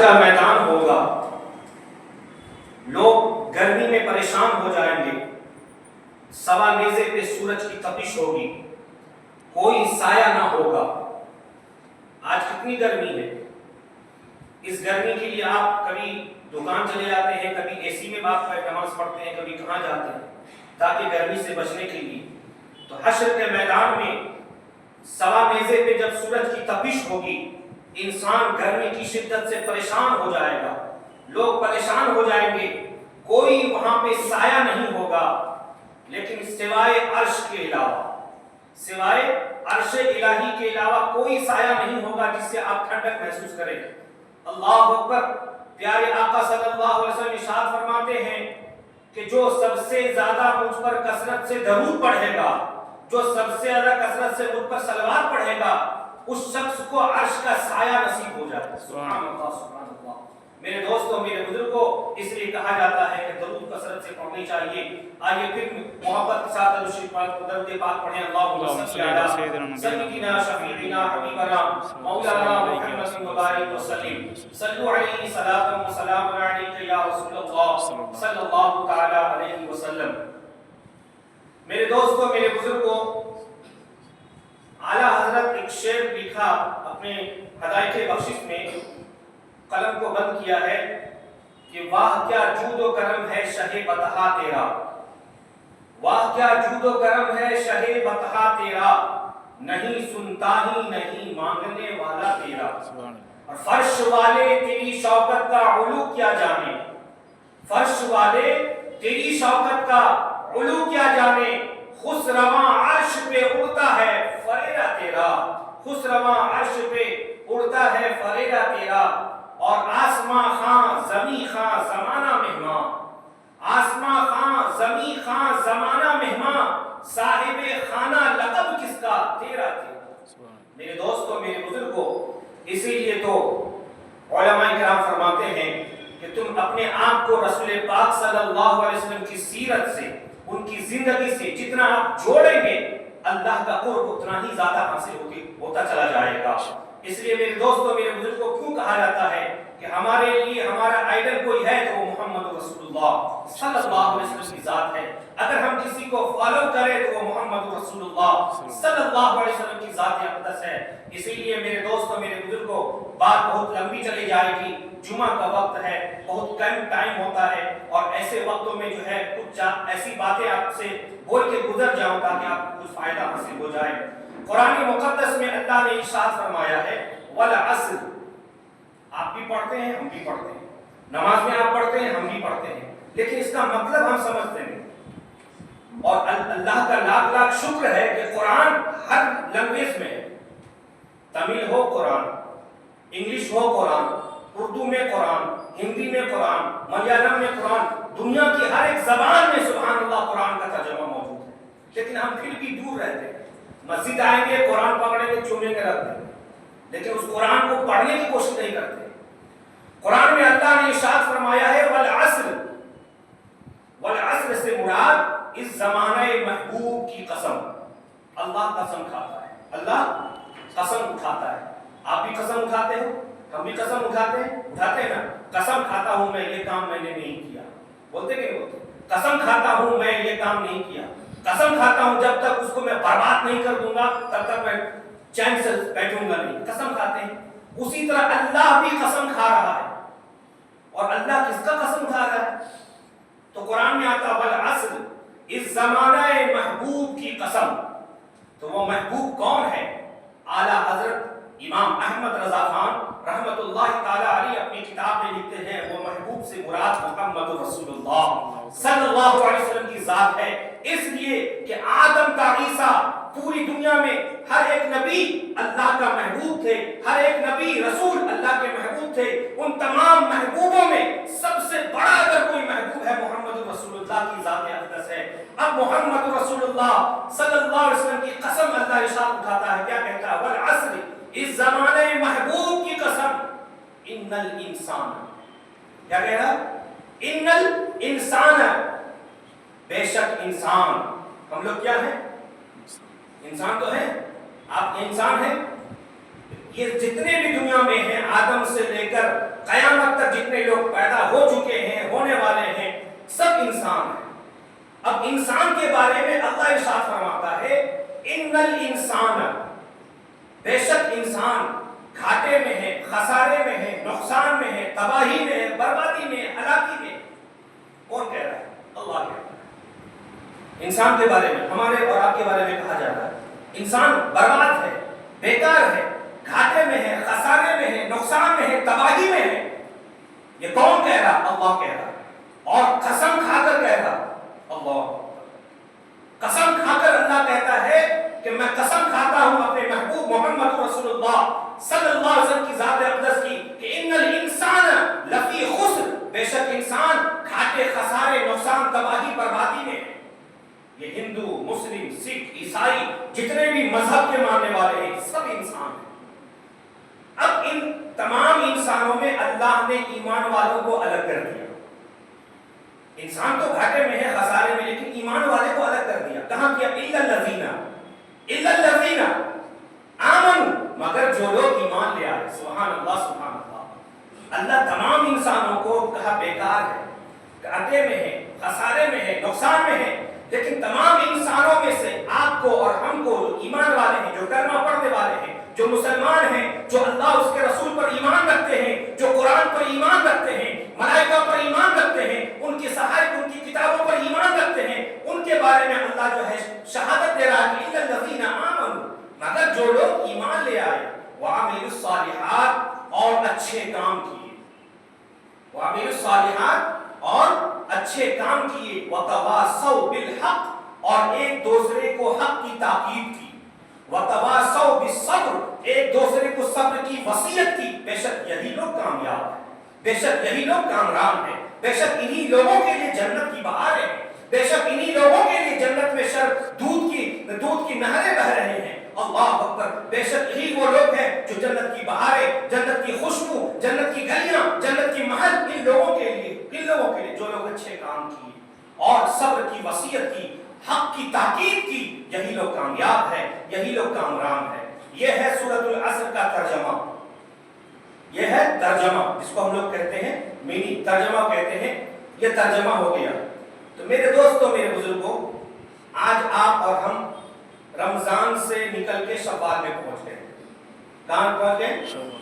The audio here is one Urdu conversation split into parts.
کا میدان ہوگا، لوگ گرمی میں پریشان ہو جائیں گے، سوا نیزے پہ سورج کی تپش ہوگی، کوئی سایہ نہ ہوگا۔ آج کتنی گرمی ہے، اس گرمی کے لیے آپ کبھی دکان چلے جاتے ہیں، کبھی اے سی میں باپ نماز پڑھتے ہیں، کبھی کہاں جاتے ہیں تاکہ گرمی سے بچنے کے لیے۔ تو حشر کے میدان میں سوا نیزے پہ جب سورج کی تپش ہوگی، انسان گرمی کی شدت سے پریشان ہو جائے گا، لوگ پریشان ہو جائیں گے، کوئی وہاں پہ سایہ نہیں ہوگا، لیکن سوائے عرش کے علاوہ، سوائے عرش الہی کے علاوہ کوئی سایہ نہیں ہوگا جس سے آپ ٹھنڈک محسوس کریں۔ اللہ اکبر۔ پیارے آقا صلی اللہ علیہ وسلم ارشاد فرماتے ہیں کہ جو سب سے زیادہ مجھ پر کثرت سے درود پڑھے گا، جو سب سے زیادہ کثرت سے مجھ پر صلوات پڑھے گا، اس شخص کو عرش کا سایہ نصیب ہو جاتا ہے۔ سبحان اللہ، سبحان اللہ۔ میرے دوستوں، میرے بزرگوں، اس لیے کہا جاتا ہے کہ درود کثرت سے پڑھنی چاہیے۔ آئیے پھر محبت کے ساتھ درود پاک پڑھیں۔ اللہم صلی علی سیدنا شفیعنا حبیبنا مولانا محمد مبارک وسلم، صلوا علیہ صلاۃ و سلام علیک یا رسول اللہ صلی اللہ تعالی علیہ وسلم۔ میرے دوستوں، میرے بزرگوں، اعلیٰ حضرت ایک شعر لکھا اپنے ہدایت بخشش میں، قلم کو بند کیا ہے کہ واہ کیا جود و کرم ہے شہ بطحا تیرا، واہ کیا جود و کرم ہے شہ بطحا تیرا، نہیں سنتا ہی نہیں مانگنے والا تیرا، اور فرش والے تیری شوکت کا علو کیا جانے، فرش والے تیری شوکت کا علو کیا جانے، خسرواں عرش پہ اڑتا ہے فریرہ تیرا، خسرواں عرش پہ اڑتا ہے فریرہ تیرا، اور آسماں خاں زمیں خاں زمانہ مہمان، آسماں خاں زمیں خاں زمانہ مہمان، صاحب خانہ لقب کس کا تیرا تیرا۔ میرے دوستوں، میرے بزرگوں، اسی لیے تو علماء کرام فرماتے ہیں کہ تم اپنے آپ کو رسول پاک صلی اللہ علیہ وسلم کی سیرت سے، ان کی زندگی سے جتنا آپ جوڑیں گے، اللہ کا قرب اتنا ہی زیادہ حاصل ہوتا چلا جائے گا۔ اس لیے میرے دوستوں، میرے بزرگوں، کیوں کہا جاتا ہے کہ ہمارے لیے ہمارا آئیڈل کوئی ہے تو وہ محمد رسول اللہ صلی اللہ علیہ وسلم کی ذات ہے۔ اگر ہم کسی کو فالو کریں تو وہ محمد رسول اللہ صلی اللہ علیہ وسلم کی ذات اقدس ہے۔ اسی لیے میرے دوستوں، میرے بزرگوں، بات بہت لمبی چلی جائے گی، جمعہ کا وقت ہے، بہت کم ٹائم ہوتا ہے، اور ایسے وقتوں میں جو ہے کچھ ایسی باتیں آپ سے بول کے گزر جاؤں تاکہ آپ کو کچھ فائدہ حاصل ہو جائے۔ قرآن مقدس میں اللہ نے ارشاد فرمایا ہے والعصر۔ آپ بھی پڑھتے ہیں، ہم بھی پڑھتے ہیں، نماز میں آپ پڑھتے ہیں، ہم بھی پڑھتے ہیں، لیکن اس کا مطلب ہم سمجھتے نہیں۔ اور اللہ کا لاکھ لاکھ شکر ہے کہ قرآن ہر لینگویج میں ہے، تمل ہو قرآن، انگلش ہو قرآن، اردو میں قرآن، ہندی میں قرآن، ملیالم میں قرآن، دنیا کی ہر ایک زبان میں سبحان اللہ قرآن کا ترجمہ موجود ہے، لیکن ہم پھر بھی دور رہتے ہیں۔ مسجد آئیں گے، قرآن پکڑیں گے، چومیں گے، رکھ دیں گے، لیکن اس قرآن کو پڑھنے کی کوشش نہیں کرتے۔ قرآن میں اللہ نے ارشاد فرمایا ہے والعصر، والعصر سے مراد اس زمانہ محبوب کی قسم۔ اللہ قسم کھاتا ہے، اللہ قسم اٹھاتا ہے۔ آپ بھی قسم اٹھاتے ہو، ہم بھی قسم اٹھاتے ہیں نا۔ قسم کھاتا ہوں میں یہ کام میں نے نہیں کیا، بولتے کہ نہیں بولتے؟ قسم کھاتا ہوں میں یہ کام نہیں کیا، قسم کھاتا ہوں جب تک اس کو میں برباد نہیں کر دوں گا تب تک میں چین سے بیٹھوں گا نہیں، قسم کھاتے ہیں۔ اسی طرح اللہ بھی قسم کھا رہا ہے، اور اللہ کس کا قسم کھا رہا ہے؟ تو قرآن میں آتا والعصر، اس زمانہ محبوب کی قسم۔ تو وہ محبوب کون ہے؟ اعلیٰ حضرت امام احمد رضا خان رحمت اللہ تعالی علیہ اپنی کتاب میں لکھتے ہیں وہ محبوب سے مراد محمد رسول اللہ صلی اللہ علیہ وسلم کی ذات ہے، اس لیے کہ آدم تا عیسیٰ پوری دنیا میں ہر ایک نبی اللہ کا محبوب تھے، ہر ایک نبی رسول اللہ کے محبوب تھے۔ ان تمام محبوبوں میں سب سے بڑا اگر کوئی محبوب ہے محمد رسول اللہ کی ذات اقدس ہے۔ اب محمد رسول اللہ صلی اللہ علیہ وسلم کی قسم اللہ ارشاد اٹھاتا ہے، کیا کہتا ہے؟ والعصر، اس زمانے محبوب کی قسم، ان الانسان، کیا کہہ رہا؟ ان الانسان، بے شک انسان۔ ہم لوگ کیا ہیں؟ انسان تو ہے، آپ انسان ہیں، یہ جتنے بھی دنیا میں ہیں آدم سے لے کر قیامت تک جتنے لوگ پیدا ہو چکے ہیں ہونے والے ہیں سب انسان ہیں. اب انسان کے بارے میں اللہ ارشاد فرماتا ہے ان الانسان بے شک انسان گھاٹے میں ہے, خسارے میں ہے, نقصان میں ہے, تباہی میں ہے, بربادی میں ہے, ہلاکی میں. کون کہہ رہا ہے؟ اللہ کہہ رہا ہے. انسان کے بارے میں ہمارے اور آپ کے بارے میں کہا جاتا ہے انسان برباد ہے, بیکار ہے, گھاٹے میں ہے, خسارے میں ہے, نقصان میں ہے, تباہی میں ہے. یہ کون کہہ رہا؟ اللہ کہہ رہا. اور قسم کھا کر کہہ رہا اللہ. قسم کھا کر اللہ کہتا ہے کہ میں قسم کھاتا ہوں اپنے محبوب محمد رسول اللہ صلی اللہ علیہ وسلم کی ذات اقدس کی کہ ان الانسان لفی خسر, بے شک انسان گھاٹے, خسارے, نقصان, تباہی, بربادی میں ہے. یہ ہندو, مسلم, سکھ, عیسائی جتنے بھی مذہب کے ماننے والے ہیں سب انسان ہیں. اب ان تمام انسانوں میں اللہ نے ایمان والوں کو الگ کر دیا. انسان تو گھاٹے میں ہے, خسارے میں, لیکن ایمان والے کو الگ کر دیا. کہاں کیا؟ الا الذین آمنوا, مگر جو لوگ ایمان لے آئے. سبحان اللہ سبحان اللہ. اللہ تمام انسانوں کو کہا بیکار ہے, گھاٹے میں ہے, خسارے میں ہے, نقصان میں ہے, لیکن تمام انسانوں میں سے آپ کو اور ہم کو جو ایمان والے ہیں, جو کلمہ پڑھنے والے ہیں, جو مسلمان ہیں, جو اللہ اس کے رسول پر ایمان رکھتے ہیں, جو قرآن پر ایمان رکھتے ہیں, ملائکہ پر ایمان رکھتے ہیں, ان کی صحائف, ان کی کتابوں پر ایمان رکھتے ہیں, ان کے بارے میں اللہ جو ہے شہادت دے رہا ہے الا الذین آمنوا, مگر جو لوگ ایمان لے آئے, وعملوا الصالحات, اور اچھے کام کیے, وعملوا الصالحات, اور اچھے کام کیے, وتواصوا بالحق, اور ایک دوسرے کو حق کی تاکید کی, وتواصوا بالصبر, ایک دوسرے کو صبر کی وصیت کی. بے شک یہی لوگ کامیاب ہیں, بے شک یہی لوگ کامران ہیں, بے شک انہی لوگوں کے لیے جنت کی بہاریں ہیں, بے شک انہی لوگوں کے لیے جنت میں دودھ کی نہریں بہ رہے ہیں. اللہ اکبر. بے شک یہی وہ لوگ ہیں جو جنت کی بہاریں, جنت کی خوشبو, جنت کی گلیاں, جنت کی محل, ان لوگوں کے لیے جو لوگ اچھے کام کیے اور صبر کی وصیت کی, حق کی تاکید کی, یہی لوگ کامیاب ہیں, یہی لوگ کامران ہیں. یہ ہے سورۃ العصر کا ترجمہ. یہ ہے ترجمہ جس کو ہم لوگ کہتے ہیں مینی ترجمہ کہتے ہیں. یہ ترجمہ ہو گیا. تو میرے دوستوں, میرے بزرگوں, آج آپ اور ہم رمضان سے نکل کے شوال میں پہنچ گئے. کہاں پہنچ گئے؟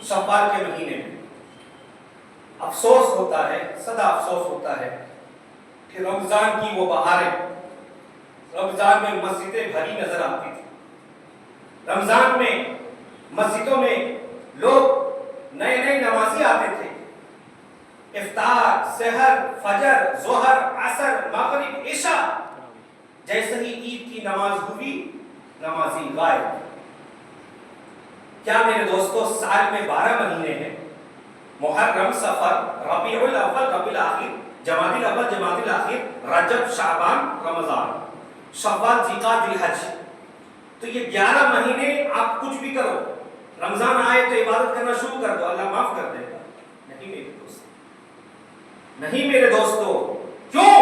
شوال کے مہینے میں. افسوس ہوتا ہے, سدا افسوس ہوتا ہے کہ رمضان کی وہ بہاریں, رمضان میں مسجدیں بھری نظر آتی تھی. رمضان میں مسجدوں میں لوگ نئے نئے نمازی آتے تھے. افطار, سحر, فجر, ظہر, عصر, مغرب, عشاء, جیسے ہی عید کی نماز ہوئی نمازی غائب. کیا میرے دوستو سال میں 12 مہینے ہیں, محرم, صفر, ربیع الاول, ربیع الاخر, جمادی الاول, جمادی الاخر, رجب, شعبان, رمضان, شوال, ذوالقعدہ, ذوالحج. تو یہ 11 مہینے آپ کچھ بھی کرو, رمضان آئے تو عبادت کرنا شروع کر دو, اللہ معاف کر دے گا. نہیں میرے دوست, نہیں میرے دوستو. کیوں؟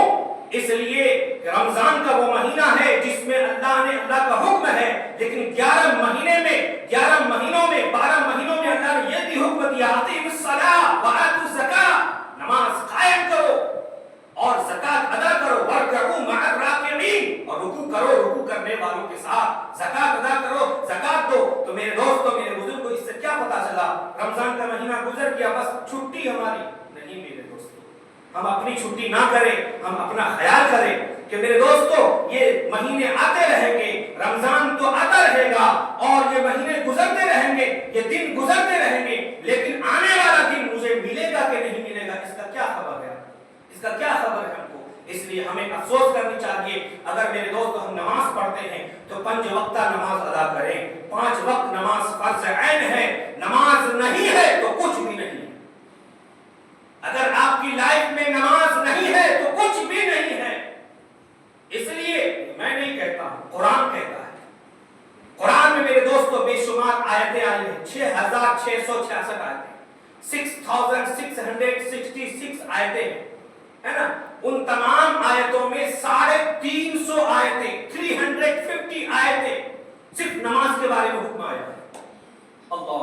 اس لیے کہ رمضان کا وہ مہینہ ہے جس میں اللہ کا حکم ہے, لیکن 11 مہینے میں 11 مہینوں میں 12 مہینوں میں اللہ نے یہ بھی حکم دیا اقیموا الصلاۃ وآتوا الزکاۃ, نماز قائم کرو اور زکات ادا کرو, وارکعوا مع الراکعین, اور رکوع کرو رکوع کرنے والوں کے ساتھ, زکات ادا کرو, زکات دو. تو میرے دوستو, میرے بزرگوں, اس سے کیا پتا چلا رمضان کا مہینہ گزر گیا بس چھٹی ہماری. نہیں میرے دوستو, ہم اپنی چھٹی نہ کریں, ہم اپنا خیال کریں کہ میرے دوستو یہ مہینے آتے رہیں گے, رمضان تو آتا رہے گا اور یہ مہینے گزرتے رہیں گے, یہ دن گزرتے رہیں گے, لیکن آنے والا دن مجھے ملے گا کہ نہیں ملے گا اس کا کیا خبر ہے, اس کا کیا خبر ہے ہم کو. اس لیے ہمیں افسوس کرنی چاہیے. اگر میرے دوست ہم نماز پڑھتے ہیں تو 5 وقتہ نماز ادا کریں. 5 وقت نماز فرض عین ہے, نماز نہیں ہے تو کچھ بھی نہیں. اگر آپ کی لائف میں نماز نہیں ہے تو کچھ بھی نہیں ہے. اس لیے میں نہیں کہتا ہوں, قرآن کہتا ہے. قرآن میں میرے دوستوں بے شمار آیتیں آئی ہیں, 6666 آیتیں, 6666 آیتیں ہے نا. ان تمام آیتوں میں 350 آیتیں, 350 آیتیں صرف نماز کے بارے میں حکم آیا ہے. اللہ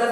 10